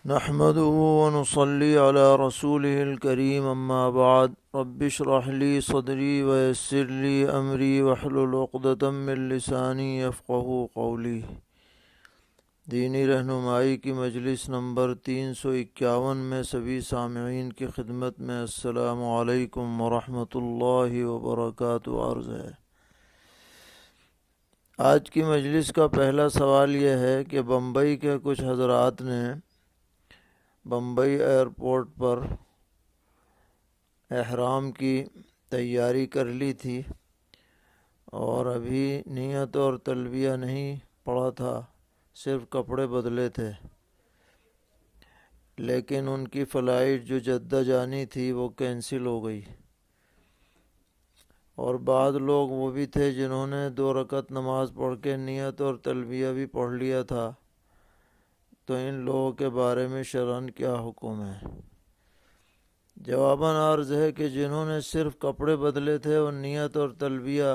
نحمده ونصلي على رسوله الكريم أما بعد رب اشرح لي صدري ويسر لي أمري واحلل عقدة من لساني يفقهوا قولي۔ دینی رہنمائی کی مجلس نمبر 351 میں سبھی سامعین کی خدمت میں السلام علیکم ورحمۃ اللہ وبرکاتہ عرض ہے۔ آج کی مجلس کا پہلا سوال یہ ہے کہ بمبئی کے کچھ حضرات نے بمبئی ایئرپورٹ پر احرام کی تیاری کر لی تھی اور ابھی نیت اور تلبیہ نہیں پڑا تھا، صرف کپڑے بدلے تھے، لیکن ان کی فلائٹ جو جدہ جانی تھی وہ کینسل ہو گئی۔ اور بعض لوگ وہ بھی تھے جنہوں نے 2 رکعت نماز پڑھ کے نیت اور تلبیہ بھی پڑھ لیا تھا، تو ان لوگوں کے بارے میں شرعاً کیا حکم ہے؟ جواباً عرض ہے کہ جنہوں نے صرف کپڑے بدلے تھے اور نیت اور تلبیہ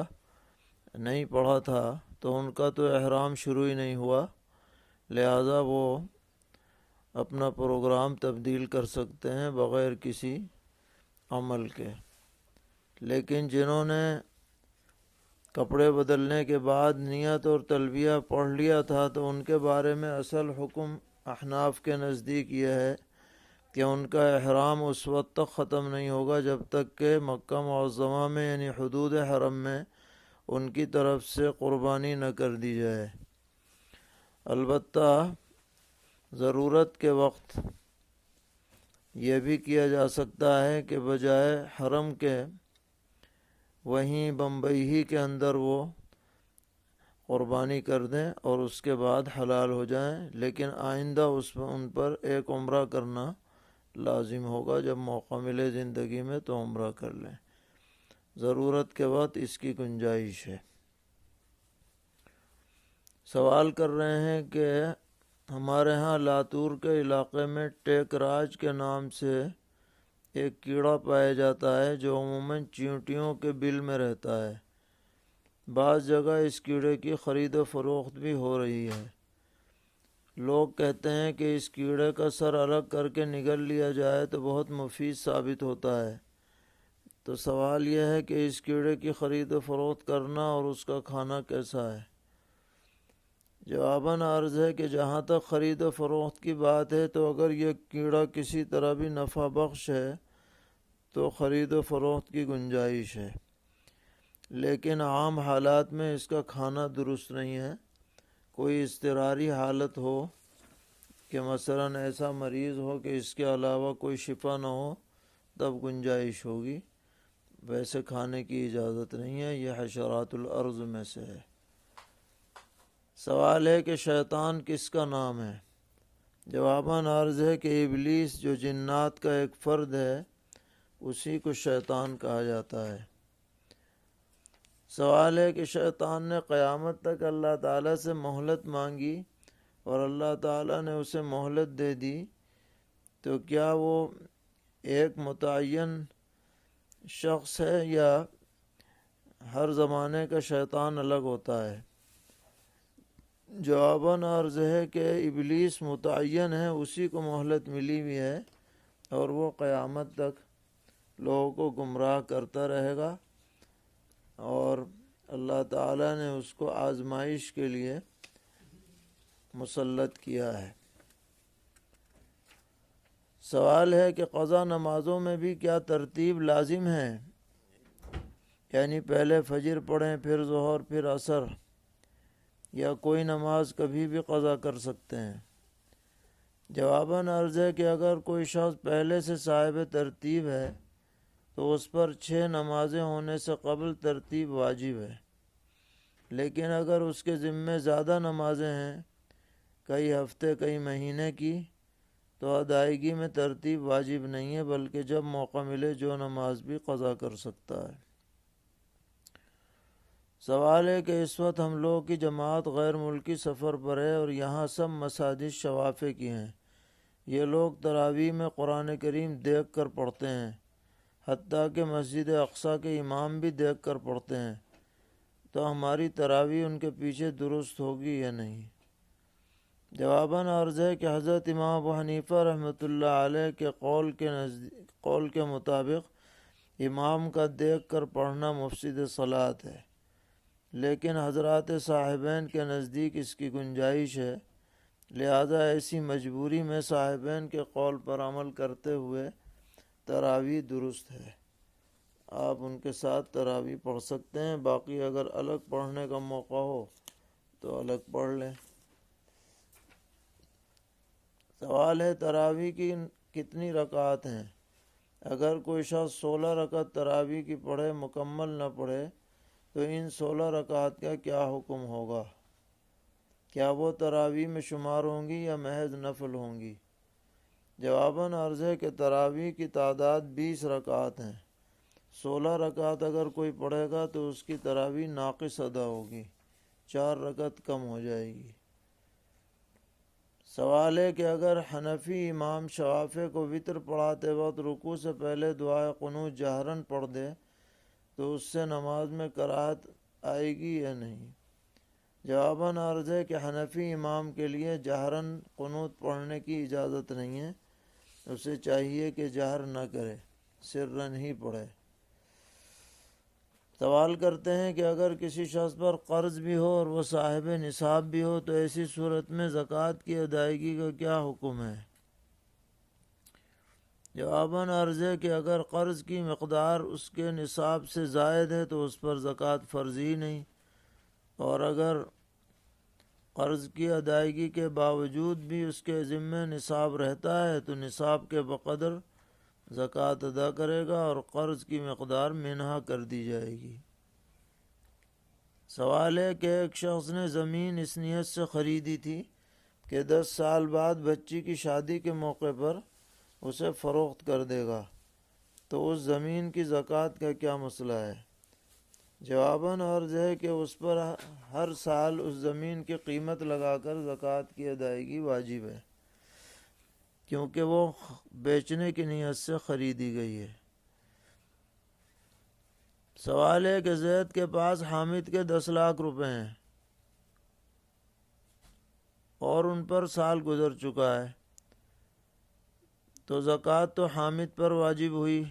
نہیں پڑھا تھا تو ان کا تو احرام شروع ہی نہیں ہوا، لہذا وہ اپنا پروگرام تبدیل کر سکتے ہیں بغیر کسی عمل کے۔ لیکن جنہوں نے کپڑے بدلنے کے بعد نیت اور تلبیہ پڑھ لیا تھا تو ان کے بارے میں اصل حکم احناف کے نزدیک یہ ہے کہ ان کا احرام اس وقت تک ختم نہیں ہوگا جب تک کہ مکہ معظمہ میں یعنی حدود حرم میں ان کی طرف سے قربانی نہ کر دی جائے۔ البتہ ضرورت کے وقت یہ بھی کیا جا سکتا ہے کہ بجائے حرم کے وہیں بمبئی ہی کے اندر وہ قربانی کر دیں اور اس کے بعد حلال ہو جائیں، لیکن آئندہ ان پر ایک عمرہ کرنا لازم ہوگا۔ جب موقع ملے زندگی میں تو عمرہ کر لیں، ضرورت کے وقت اس کی گنجائش ہے۔ سوال کر رہے ہیں کہ ہمارے ہاں لاتور کے علاقے میں ٹیک راج کے نام سے ایک کیڑا پایا جاتا ہے جو عموماً چیونٹیوں کے بل میں رہتا ہے۔ بعض جگہ اس کیڑے کی خرید و فروخت بھی ہو رہی ہے۔ لوگ کہتے ہیں کہ اس کیڑے کا سر الگ کر کے نگل لیا جائے تو بہت مفید ثابت ہوتا ہے۔ تو سوال یہ ہے کہ اس کیڑے کی خرید و فروخت کرنا اور اس کا کھانا کیسا ہے؟ جواباً عرض ہے کہ جہاں تک خرید و فروخت کی بات ہے تو اگر یہ کیڑا کسی طرح بھی نفع بخش ہے تو خرید و فروخت کی گنجائش ہے، لیکن عام حالات میں اس کا کھانا درست نہیں ہے۔ کوئی اضطراری حالت ہو کہ مثلاً ایسا مریض ہو کہ اس کے علاوہ کوئی شفا نہ ہو تب گنجائش ہوگی، ویسے کھانے کی اجازت نہیں ہے۔ یہ حشرات الارض میں سے ہے۔ سوال ہے کہ شیطان کس کا نام ہے؟ جواباً عرض ہے کہ ابلیس جو جنات کا ایک فرد ہے اسی کو شیطان کہا جاتا ہے۔ سوال ہے کہ شیطان نے قیامت تک اللہ تعالیٰ سے مہلت مانگی اور اللہ تعالیٰ نے اسے مہلت دے دی، تو کیا وہ ایک متعین شخص ہے یا ہر زمانے کا شیطان الگ ہوتا ہے؟ جواباً عرض ہے کہ ابلیس متعین ہے، اسی کو مہلت ملی ہوئی ہے اور وہ قیامت تک لوگوں کو گمراہ کرتا رہے گا، اور اللہ تعالیٰ نے اس کو آزمائش کے لیے مسلط کیا ہے۔ سوال ہے کہ قضا نمازوں میں بھی کیا ترتیب لازم ہے؟ یعنی پہلے فجر پڑھیں پھر ظہر پھر عصر، یا کوئی نماز کبھی بھی قضا کر سکتے ہیں؟ جواباً عرض ہے کہ اگر کوئی شخص پہلے سے صاحب ترتیب ہے تو اس پر 6 نمازیں ہونے سے قبل ترتیب واجب ہے، لیکن اگر اس کے ذمے زیادہ نمازیں ہیں، کئی ہفتے کئی مہینے کی، تو ادائیگی میں ترتیب واجب نہیں ہے، بلکہ جب موقع ملے جو نماز بھی قضا کر سکتا ہے۔ سوال ہے کہ اس وقت ہم لوگوں کی جماعت غیر ملکی سفر پر ہے اور یہاں سب مساجد شوافے کی ہیں۔ یہ لوگ تراویح میں قرآن کریم دیکھ کر پڑھتے ہیں، حتیٰ کہ مسجد اقصیٰ کے امام بھی دیکھ کر پڑھتے ہیں، تو ہماری تراویح ان کے پیچھے درست ہوگی یا نہیں؟ جواباً عرض ہے کہ حضرت امام ابو حنیفہ رحمۃ اللہ علیہ کے قول کے مطابق امام کا دیکھ کر پڑھنا مفسد صلاۃ ہے، لیکن حضرات صاحبین کے نزدیک اس کی گنجائش ہے، لہذا ایسی مجبوری میں صاحبین کے قول پر عمل کرتے ہوئے تراویح درست ہے۔ آپ ان کے ساتھ تراویح پڑھ سکتے ہیں، باقی اگر الگ پڑھنے کا موقع ہو تو الگ پڑھ لیں۔ سوال ہے تراویح کی کتنی رکعات ہیں؟ اگر کوئی شخص 16 رکعت تراویح کی پڑھے مکمل نہ پڑھے تو ان 16 رکعات کا کیا حکم ہوگا؟ کیا وہ تراویح میں شمار ہوں گی یا محض نفل ہوں گی؟ جواباً عرض ہے کہ تراویح کی تعداد 20 رکعات ہیں، 16 رکعت اگر کوئی پڑھے گا تو اس کی تراویح ناقص ادا ہوگی، 4 رکعت کم ہو جائے گی۔ سوال ہے کہ اگر حنفی امام شوافع کو وطر پڑھاتے وقت رکوع سے پہلے دعائے قنوت جہراً پڑھ دے تو اس سے نماز میں کراہت آئے گی یا نہیں؟ جواباً عرض ہے کہ حنفی امام کے لیے جہراً قنوت پڑھنے کی اجازت نہیں ہے، اسے چاہیے کہ جہر نہ کرے، سرًا ہی پڑھے۔ سوال کرتے ہیں کہ اگر کسی شخص پر قرض بھی ہو اور وہ صاحب نصاب بھی ہو تو ایسی صورت میں زکوٰۃ کی ادائیگی کا کیا حکم ہے؟ جواباً عرض ہے کہ اگر قرض کی مقدار اس کے نصاب سے زائد ہے تو اس پر زکوٰۃ فرض ہی نہیں، اور اگر قرض کی ادائیگی کے باوجود بھی اس کے ذمہ نصاب رہتا ہے تو نصاب کے بقدر زکوٰۃ ادا کرے گا اور قرض کی مقدار منہا کر دی جائے گی۔ سوال ہے کہ ایک شخص نے زمین اس نیت سے خریدی تھی کہ 10 سال بعد بچی کی شادی کے موقع پر اسے فروخت کر دے گا، تو اس زمین کی زکوٰۃ کا کیا مسئلہ ہے؟ جواباً عرض ہے کہ اس پر ہر سال اس زمین کی قیمت لگا کر زکوٰۃ کی ادائیگی واجب ہے، کیونکہ وہ بیچنے کی نیت سے خریدی گئی ہے۔ سوال ہے کہ زید کے پاس حامد کے 10 لاکھ روپے ہیں اور ان پر سال گزر چکا ہے، تو زکوٰۃ تو حامد پر واجب ہوئی،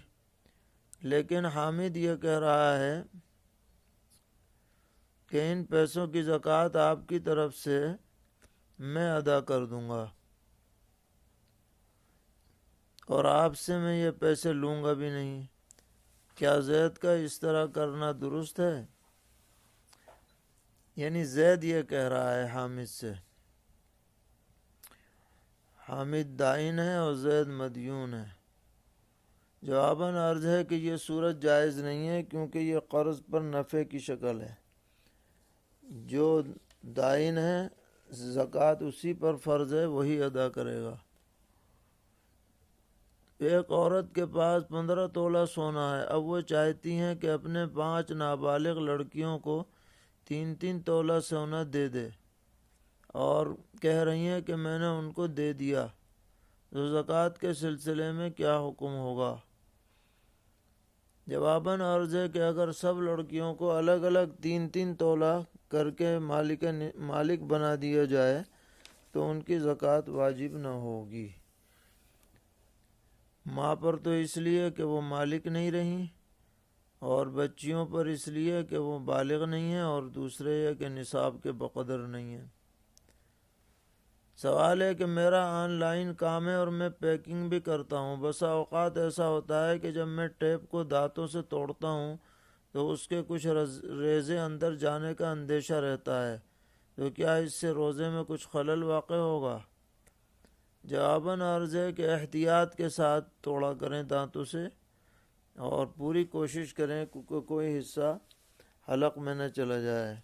لیکن حامد یہ کہہ رہا ہے کہ ان پیسوں کی زکوٰۃ آپ کی طرف سے میں ادا کر دوں گا اور آپ سے میں یہ پیسے لوں گا بھی نہیں۔ کیا زید کا اس طرح کرنا درست ہے؟ یعنی زید یہ کہہ رہا ہے حامد سے، حامد دائن ہے اور زید مدیون ہے۔ جواباً عرض ہے کہ یہ صورت جائز نہیں ہے، کیونکہ یہ قرض پر نفع کی شکل ہے۔ جو دائن ہے زکوٰۃ اسی پر فرض ہے، وہی ادا کرے گا۔ ایک عورت کے پاس 15 تولہ سونا ہے، اب وہ چاہتی ہیں کہ اپنے 5 نابالغ لڑکیوں کو 3 تولہ سونا دے دے اور کہہ رہی ہیں کہ میں نے ان کو دے دیا، تو زکوٰۃ کے سلسلے میں کیا حکم ہوگا؟ جواباً عرض ہے کہ اگر سب لڑکیوں کو الگ الگ 3 تولہ کر کے مالک بنا دیا جائے تو ان کی زکوٰۃ واجب نہ ہوگی۔ ماں پر تو اس لیے کہ وہ مالک نہیں رہیں، اور بچیوں پر اس لیے کہ وہ بالغ نہیں ہیں، اور دوسرے یہ کہ نصاب کے بقدر نہیں ہیں۔ سوال ہے کہ میرا آن لائن کام ہے اور میں پیکنگ بھی کرتا ہوں، بسا اوقات ایسا ہوتا ہے کہ جب میں ٹیپ کو دانتوں سے توڑتا ہوں تو اس کے کچھ ریزے اندر جانے کا اندیشہ رہتا ہے، تو کیا اس سے روزے میں کچھ خلل واقع ہوگا؟ جواباً عرض ہے کہ احتیاط کے ساتھ توڑا کریں دانتوں سے، اور پوری کوشش کریں کہ کوئی حصہ حلق میں نہ چلا جائے۔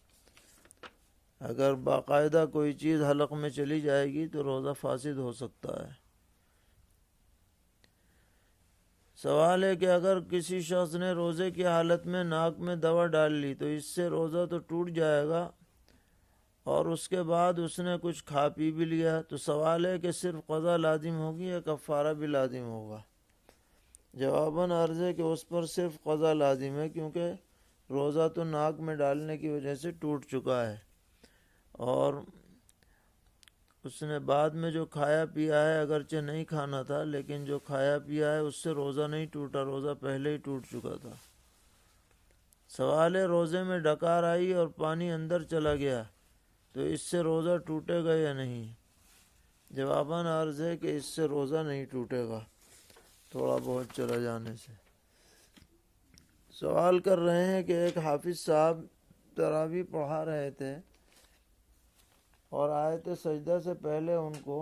اگر باقاعدہ کوئی چیز حلق میں چلی جائے گی تو روزہ فاسد ہو سکتا ہے۔ سوال ہے کہ اگر کسی شخص نے روزے کی حالت میں ناک میں دوا ڈال لی تو اس سے روزہ تو ٹوٹ جائے گا، اور اس کے بعد اس نے کچھ کھا پی بھی لیا، تو سوال ہے کہ صرف قضا لازم ہوگی یا کفارہ بھی لازم ہوگا؟ جواباً عرض ہے کہ اس پر صرف قضا لازم ہے، کیونکہ روزہ تو ناک میں ڈالنے کی وجہ سے ٹوٹ چکا ہے، اور اس نے بعد میں جو کھایا پیا ہے اگرچہ نہیں کھانا تھا، لیکن جو کھایا پیا ہے اس سے روزہ نہیں ٹوٹا، روزہ پہلے ہی ٹوٹ چکا تھا۔ سوال ہے روزے میں ڈکار آئی اور پانی اندر چلا گیا تو اس سے روزہ ٹوٹے گا یا نہیں؟ جواباً عرض ہے کہ اس سے روزہ نہیں ٹوٹے گا، تھوڑا بہت چلا جانے سے۔ سوال کر رہے ہیں کہ ایک حافظ صاحب تراویح پڑھا رہے تھے اور آیت سجدہ سے پہلے ان کو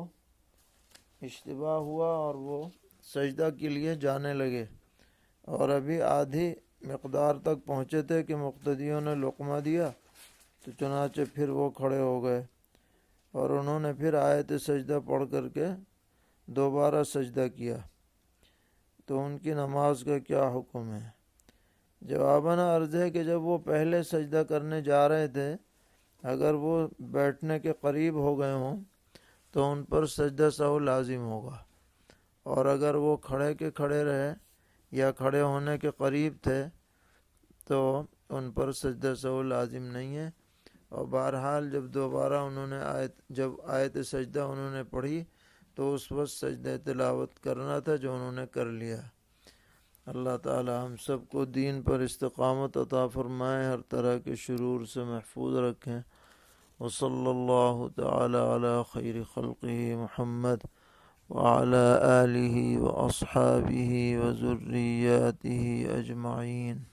اشتباہ ہوا اور وہ سجدہ کے لیے جانے لگے، اور ابھی آدھی مقدار تک پہنچے تھے کہ مقتدیوں نے لقمہ دیا، تو چنانچہ پھر وہ کھڑے ہو گئے اور انہوں نے پھر آیت سجدہ پڑھ کر کے دوبارہ سجدہ کیا، تو ان کی نماز کا کیا حکم ہے؟ جواباً عرض ہے کہ جب وہ پہلے سجدہ کرنے جا رہے تھے، اگر وہ بیٹھنے کے قریب ہو گئے ہوں تو ان پر سجدہ سہو لازم ہوگا، اور اگر وہ کھڑے کے کھڑے رہے یا کھڑے ہونے کے قریب تھے تو ان پر سجدہ سہو لازم نہیں ہے۔ اور بہرحال جب دوبارہ انہوں نے آیت سجدہ انہوں نے پڑھی تو اس وقت سجدہ تلاوت کرنا تھا جو انہوں نے کر لیا۔ اللہ تعالی ہم سب کو دین پر استقامت عطا فرمائے، ہر طرح کے شرور سے محفوظ رکھیں۔ وصلی اللہ تعالی علی خیر خلقہ محمد وعلی آلہ واصحابہ وذریاتہ اجمعین۔